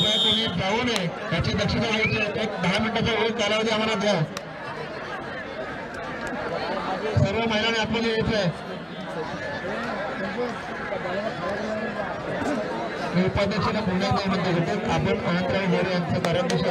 शिवाय कोणी जाऊ नये याची दक्षता घ्यायची. एक 10 मिनिटाचा वेळ कालावधी आम्हाला द्या. सर्व महिलांनी आतमध्ये यायचं आहे. मी उपाध्यक्षांना पुन्हा विनंती करतो आपण अनंतराव मोरे यांचं कार्याध्यक्ष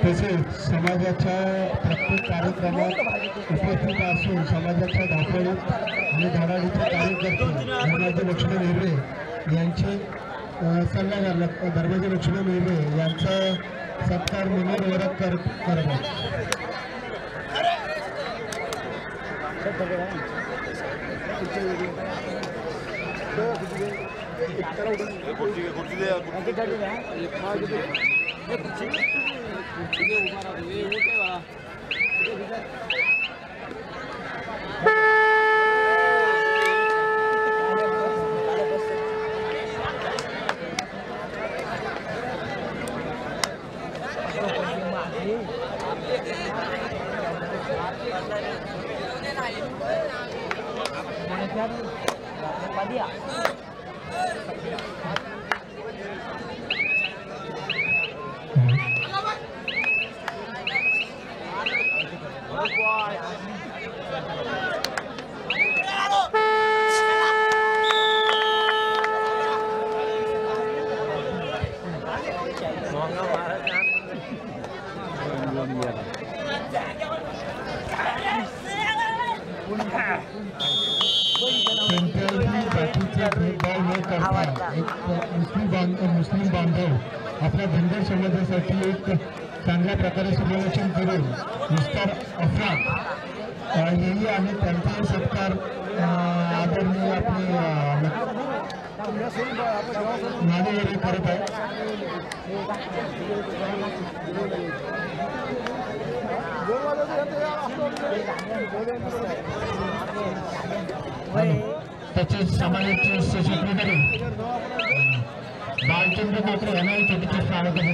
तसेच समाजाच्या प्रत्येक कार्यक्रमात उपस्थित असून समाजाच्या धाकधूक आणि धडाडीचे कार्यकर्ते धर्माजी लक्ष्मण हिरवे यांचे सल्लागार धर्माजी लक्ष्मण हिरवे यांचा सत्कार मनोर वरद करत आहेत. मुस्लिम बांधव आपल्या धनगर समाजासाठी एक चांगल्या प्रकारे समालोचन करून मिस्टर अफराद हेही आणि त्यांचाही सत्कार आदरणीय आपले नादेवाडी करत आहे. तसेच समाजाचे सेक्रेटरी बालचंद्र कोकरे यांनाही छोटे स्वागत आहे.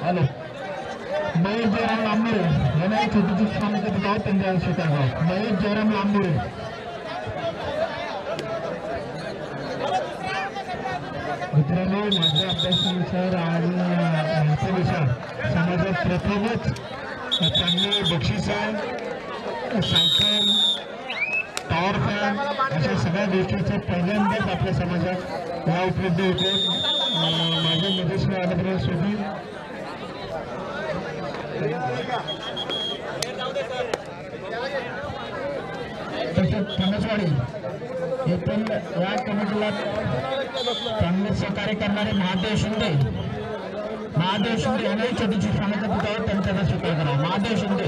हॅलो महेश जयराम लांबुरे यांना छोटीशी स्वागत आहे. त्यांच्या स्वीकारलं महेश जयराम लांबुरे. मित्रांनो माझ्या अभ्यासानुसार आणि माहितीनुसार समाजात प्रथमच चांगले बक्षीस सायकल टॉवर फॅन अशा सगळ्या गोष्टीचं पहिल्यांदाच आपल्या समाजात या उपलब्ध होते. माझ्या मध्येशी आल्यापर्यंत सोबी तसेच फणसवाडी येथील या कमिटीला चांगले सहकार्य करणारे महादेव शिंदे यांनाही छोटीशी स्वागत आहे. त्यांचा स्वीकार करा. महादेव शिंदे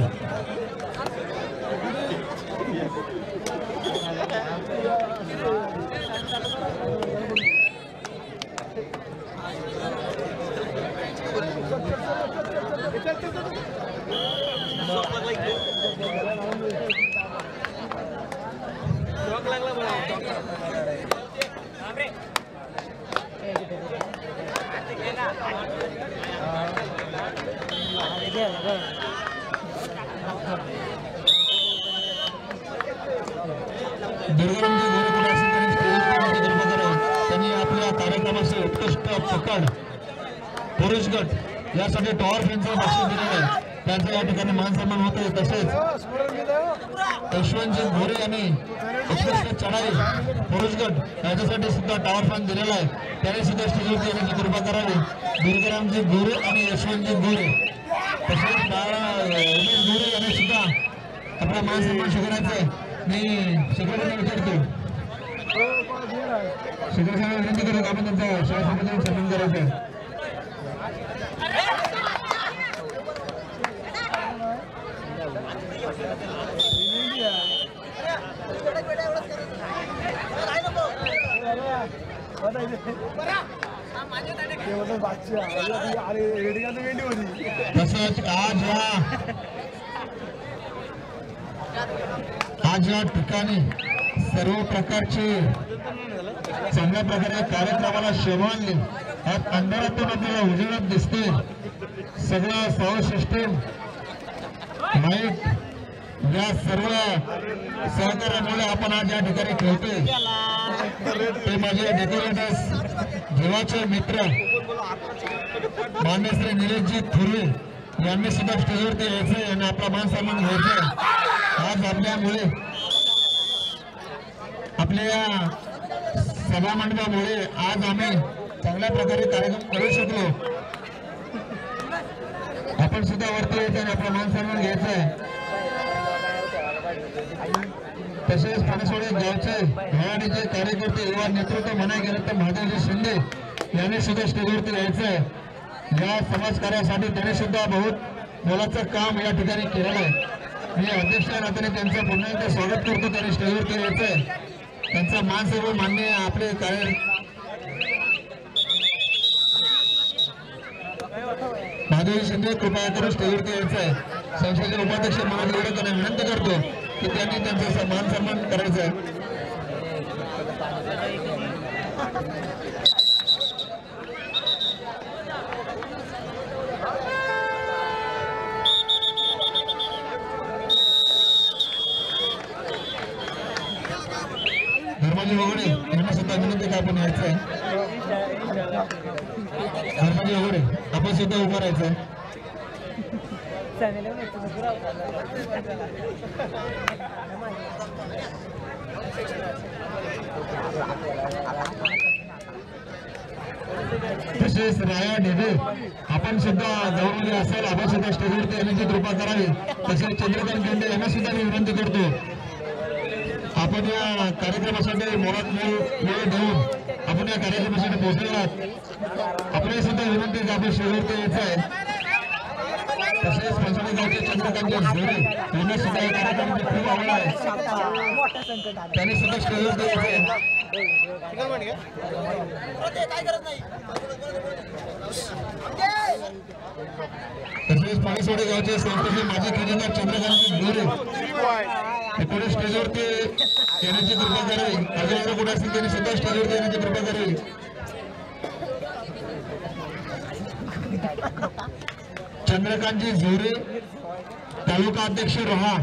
दुर्गारामजी गोरेकुटे असेल त्यांनी स्टेजवर कृपा करावी. त्यांनी आपल्या कार्यक्रमाचे उत्कृष्ट पकड पुरुष गट यासाठी टॉवर फॅनचं बक्षीस दिलेलं आहे. त्यांचा या ठिकाणी मान सन्मान होतोय. तसेच यशवंतजी घोरे यांनी उत्कृष्ट चढाई पुरुष गट याच्यासाठी सुद्धा टॉवर फॅन दिलेला आहे. त्याने सुद्धा स्टेजवरती येण्याची कृपा करावी. दुर्गारामजी गोरे आणि यशवंतजी घोरे तसेच उमेश घोरे यांनी सुद्धा आपला मान सन्मान स्वीकारायचा आहे. मी शिक्षकांना विचारतो शिक्षकांना विनंती करतो आपण त्यांचा शाळेसंबंधी सन्मान करायचा आहे. तसंच आज या ठिकाणी सर्व प्रकारचे चांगल्या प्रकारच्या कार्यक्रमाला शोभा आणली. आज अंधारातून आपल्याला उजेडात दिसते. सगळं साऊंड सिस्टीम माईक या सर्व सहकार्यामुळे आपण आज या ठिकाणी खेळतोय. ते माझे डेकोरेटर्स जीवाचे मित्र मान्य श्री निलेशजी थुर्वे यांनी सुद्धा स्टेजवरती यायचंय आणि आपला मान सन्मान घ्यायचा. आज आपल्यामुळे आपल्या सभा मंडपामुळे आज आम्ही चांगल्या प्रकारे कार्यक्रम करू शकलो. आपण सुद्धा वरती यायचं आणि आपला मान सन्मान घ्यायचा आहे. तसेच पानसोडे गावचे भवानीचे कार्यकर्ते युवा नेतृत्व म्हणाय गेलं तर महादेवजी शिंदे यांनी सुद्धा स्टेजवरती यायचं आहे. या समाजकार्यासाठी त्यांनी सुद्धा बहुत मोलाचं काम या ठिकाणी केलेलं आहे. मी अध्यक्ष नात्याने त्यांचं पुन्हा एकदा स्वागत करतो. त्यांनी स्टेजवरती यायचं आहे. त्यांचा मान सर्व मान्य आपले कार्य महादेवजी शिंदे कृपया करून स्टेजवरती यायचं आहे. संस्थेचे उपाध्यक्ष मनोज गोरे त्यांना विनंती करतो की त्यांनी त्यांचा मान सन्मान करायचा आहे. धर्माजी वगोरे यांना सुद्धा विनंती का आपण यायचं आहे. धर्माजी वगोरे आपण सुद्धा उभं राहायचं आहे. तसेच राया ढेबे आपण सुद्धा गौरवले असेल. आपण सुद्धा स्टेजवरती येण्याची कृपा करावी. तसेच चंद्रकांत गेंडे यांना सुद्धा मी विनंती करतो आपण या कार्यक्रमासाठी मोलात वेळ देऊन आपण या कार्यक्रमासाठी पोहोचलेला आहात. आपल्याला सुद्धा विनंती की आपण स्टेजवरती यायचं आहे. तसेच पंचमी गावचे चंद्रकांत झोरे यांना सुद्धा या कार्यक्रमाची खूप आवड आहे. त्यांनी सुद्धा स्टेजवरती यायचं आहे. तसेच पाणीसोडे गावचे संस्थेचे माजी खजिनदार चंद्रकांत झोरे पुढे स्टेजवरती येण्याची कृपा करावी. अजून कुठे असतील त्यांनी सुद्धा स्टेजवरती येण्याची कृपा करावी. चंद्रकांतजी झोरे तालुका अध्यक्ष रोहा.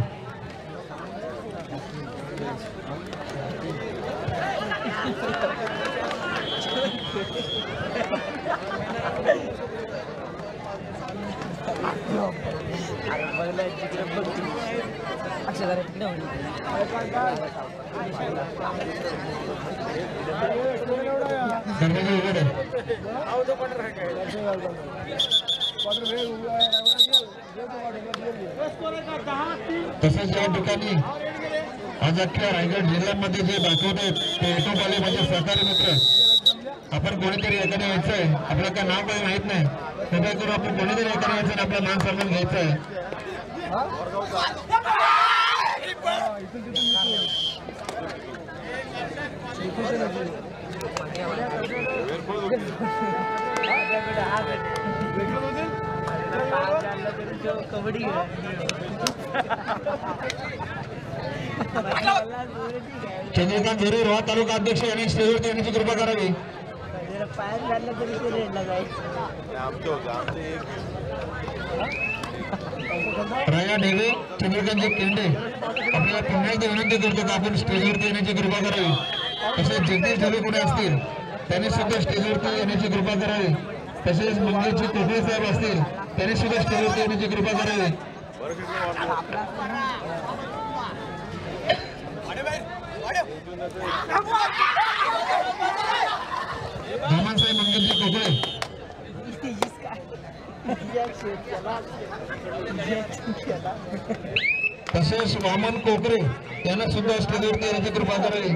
तसेच या ठिकाणी आज अख्ख्या रायगड जिल्ह्यामध्ये जे दाखवत आहेत ते ऑटोवाले माझे सहकारी मित्र. आपण कोणीतरी एकाने यायचं आहे. आपलं काय नाव काही माहित नाही. कृपया करून आपण कोणीतरी एकाने यायचं आणि आपला मान सन्मान घ्यायचा आहे. चंद्रकांत झोरे रोहा तालुका अध्यक्ष यांनी स्टेजवरती येण्याची कृपा करावी. राया ढेवे चंद्रकांतजी केंडे आपल्याला पुन्हा एकदा विनंती करतो की आपण स्टेजवरती येण्याची कृपा करावी. तसेच जगदीश ढेवे कुठे असतील त्यांनी सुद्धा स्टेजवरती येण्याची कृपा करावी. तसेच मंगलजी कोकळे साहेब असतील त्यांनी सुद्धा स्टेजवरती येण्याची कृपा करावी. दामासाहेब मंगलजी कोकळे तसेच वामन कोकरे यांना सुद्धा स्टेजवरती येण्याची कृपा करावी.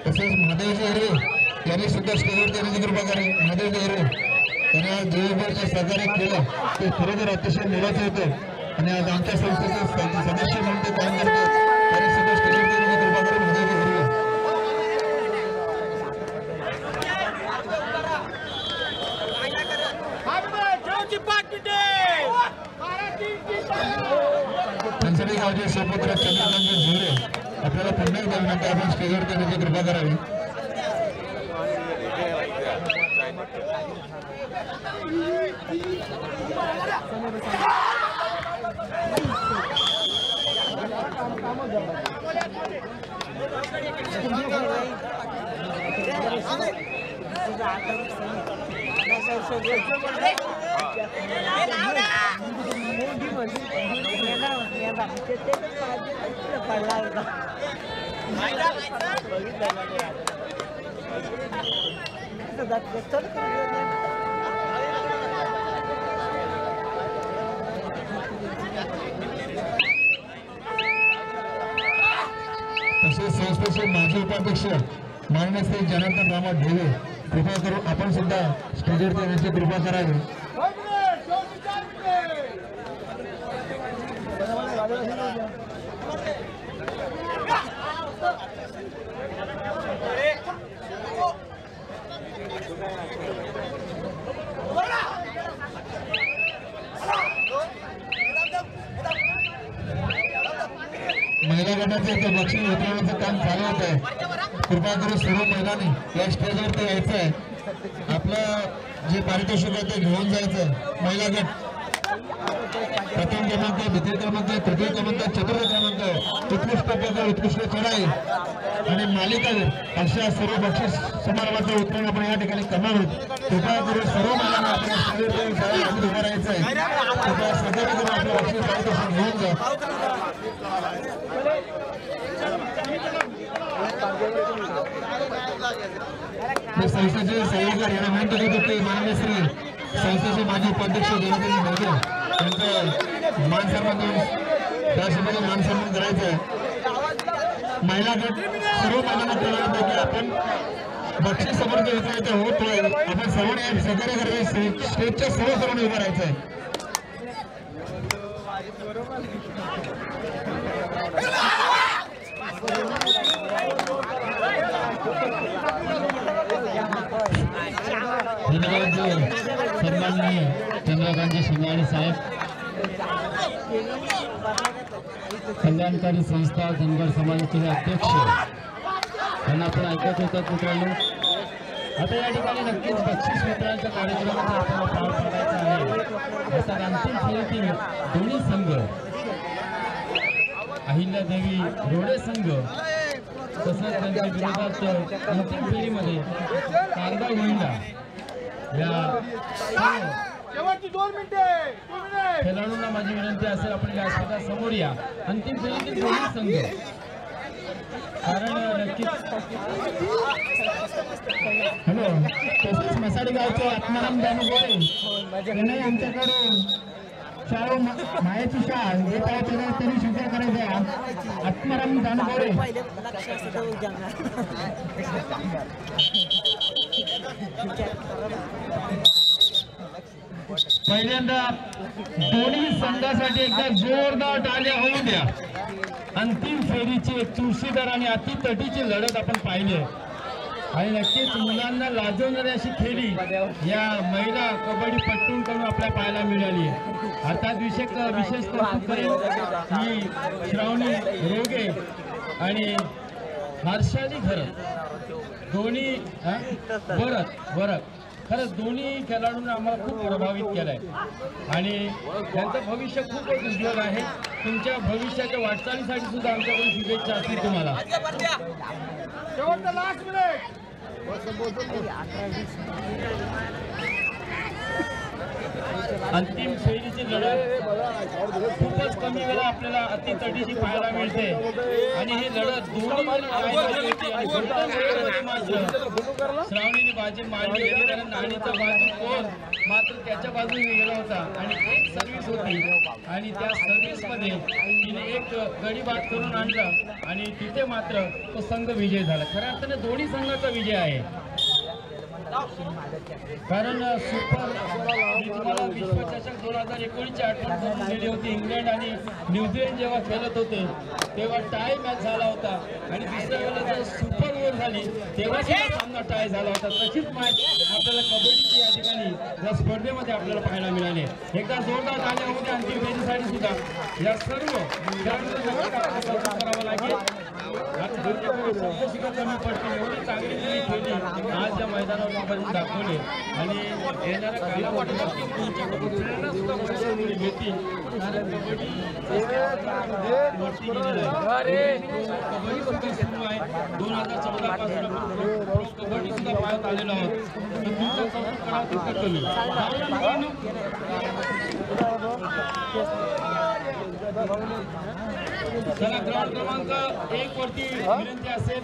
तसेच महादेवजी हिरे यांनी सुद्धा स्टेजवरती येण्याची कृपा करावी. महादेवजी हिरे त्यांनी आज दिवसभरचे सहकार्य केलं ते खरोखर अतिशय मोलाचं होतं आणि आज आमच्या संस्थेचे सदस्य म्हणून ते काम करतात. त्यांनी सुद्धा स्टेजवरती येण्याची कृपा करावी. महादेवजी हिरे पंचडी गावचे सुपुत्र चंद्रकांतजी झुरे आपल्याला पुन्हा एकदा विनंती आपण स्टेजवरती येण्याची कृपा करावी. तसेच संस्थेचे माजी उपाध्यक्ष माननीय श्री जनार्दन रामा ढेवे कृपा करून आपण सुद्धा स्टेजवरती येण्याची कृपा करावी. महिला गटाचे बक्षीस वितरणाचं काम चालू होत आहे. कृपा करून सर्व महिलांनी या स्टेजवरती यायचं आहे. आपलं जे पारितोषिक आहे ते घेऊन जायचं. महिला गट प्रथम क्रमांक, द्वितीय क्रमांक, तृतीय क्रमांक, चतुर्थ क्रमांक, उत्कृष्ट प्रकार, उत्कृष्ट चढाई आणि मालिकावीर अशा सर्व बक्षीस समारंभाचं उत्पन्न आपण या ठिकाणी करणार आहोत. कृपा करून सर्व महिलांना आपल्या स्टेजवरती उभं राहायचं आहे. कृपया सहकार्य करून आपलं बक्षीस पारितोषिक घेऊन जा. संस्थेचे सल्लागार यांना विनंती करतो की माननीय श्री संस्थेचे माजी उपाध्यक्ष जनार्दन मोदी यांचं मान सन्मान देऊन त्यासोबत मान सन्मान करायचं आहे. महिला गट सर्व महिलांना कळवलं की आपण बक्षीस समोर घ्यायचं होतोय. आपण सर्वांनी सहकार्य करायचं. स्टेजच्या सर्वांनी उभं राहायचं आहे. सन्माननीय चंद्रकांतजी शिंगाडे साहेब, कल्याणकारी संस्था धनगर समाजाचे अध्यक्ष यांना आपण ऐकत होतात. मित्रांनो, आता या ठिकाणी नक्कीच बक्षीस वितरणाच्या कार्यक्रमाचा आपल्याला पार पाडायचा आहे. असा अंतिम फेरीतील दोन्ही संघ अहिल्यादेवी रोडे संघ तसंच त्यांच्या विरोधात अंतिम फेरीमध्ये कारगा होईना या खेळाडूंना माझी विनंती असेल आपण व्यासपीठा समोर या. अंतिम फेरीतील दोन्ही संघ कारण नक्कीच हॅलो तसेच मसाडी गावचे आत्माराम दानगोळे यांनी आमच्याकडून शाळू मायाची शाळा येत आहे त्यांनी स्वीकार करायचे आहे. आत्माराम दानगोळे पहिल्यांदा दोन्ही संघासाठी एकदा जोरदार टाळ्या होऊ द्या. अंतिम फेरीची एक चुरशीदार आणि अति तटीची लढत आपण पाहिली आहे. आणि नक्कीच मुलांना लाजवणारी अशी खेळी या महिला कबड्डीपटूंकडून आपल्याला पाहायला मिळाली आहे. अर्थात विशेष कौतुक करेल ही श्रावणी रोगे आणि हर्षाली घरत दोन्ही बरं खरंच दोन्ही खेळाडूंनी आम्हाला खूप प्रभावित केलंय आणि त्यांचं भविष्य खूप उज्ज्वल आहे. तुमच्या भविष्याच्या वाटचालीसाठी सुद्धा आमच्याकडून शुभेच्छा असतील तुम्हाला. अंतिम फेरीची लढत खूपच कमी वेळा आपल्याला अतितटीशी पाहायला मिळते आणि ही लढत दोन्ही श्रावणीने बाजी मारली कारण नाणीचा बाजू कोण मात्र त्याच्या बाजूने गेला होता आणि एक सर्व्हिस होती आणि त्या सर्व्हिसमध्ये तिने एक गडी बाद करून आणलं आणि तिथे मात्र तो संघ विजय झाला. खऱ्या अर्थाने दोन्ही संघाचा विजय आहे कारण सुपर मी तुम्हाला विश्वचषक 2019ची आठवण करून दिली होती. इंग्लंड आणि न्यूझीलंड जेव्हा खेळत होते तेव्हा टाय मॅच झाला होता आणि दुसऱ्या वेळेला जर सुपर ओव्हर झाली तेव्हा सामना टाय झाला होता. तशीच मॅच आपल्याला कबड्डीची या ठिकाणी या स्पर्धेमध्ये आपल्याला पाहायला मिळाले. एकदा जोरदार ताली होते अंतिम फेरीसाठी सुद्धा या सर्व खेळाडूंना करावं लागेल. कमी पडते एवढी चांगली खेळली आज या मैदानावर दाखवले आणि येणाऱ्या कालावधीत तुमच्याकडून प्रेरणा सुद्धा भविष्यामध्ये घेतील कारण कबड्डी सुरू आहे. 2014 पासून कबड्डी सुद्धा पाहत आलेलो आहोत. तुमचा कौतुक करा तितकं कमी. चला ग्राउंड क्रमांक 1 वरती विनंती असेल.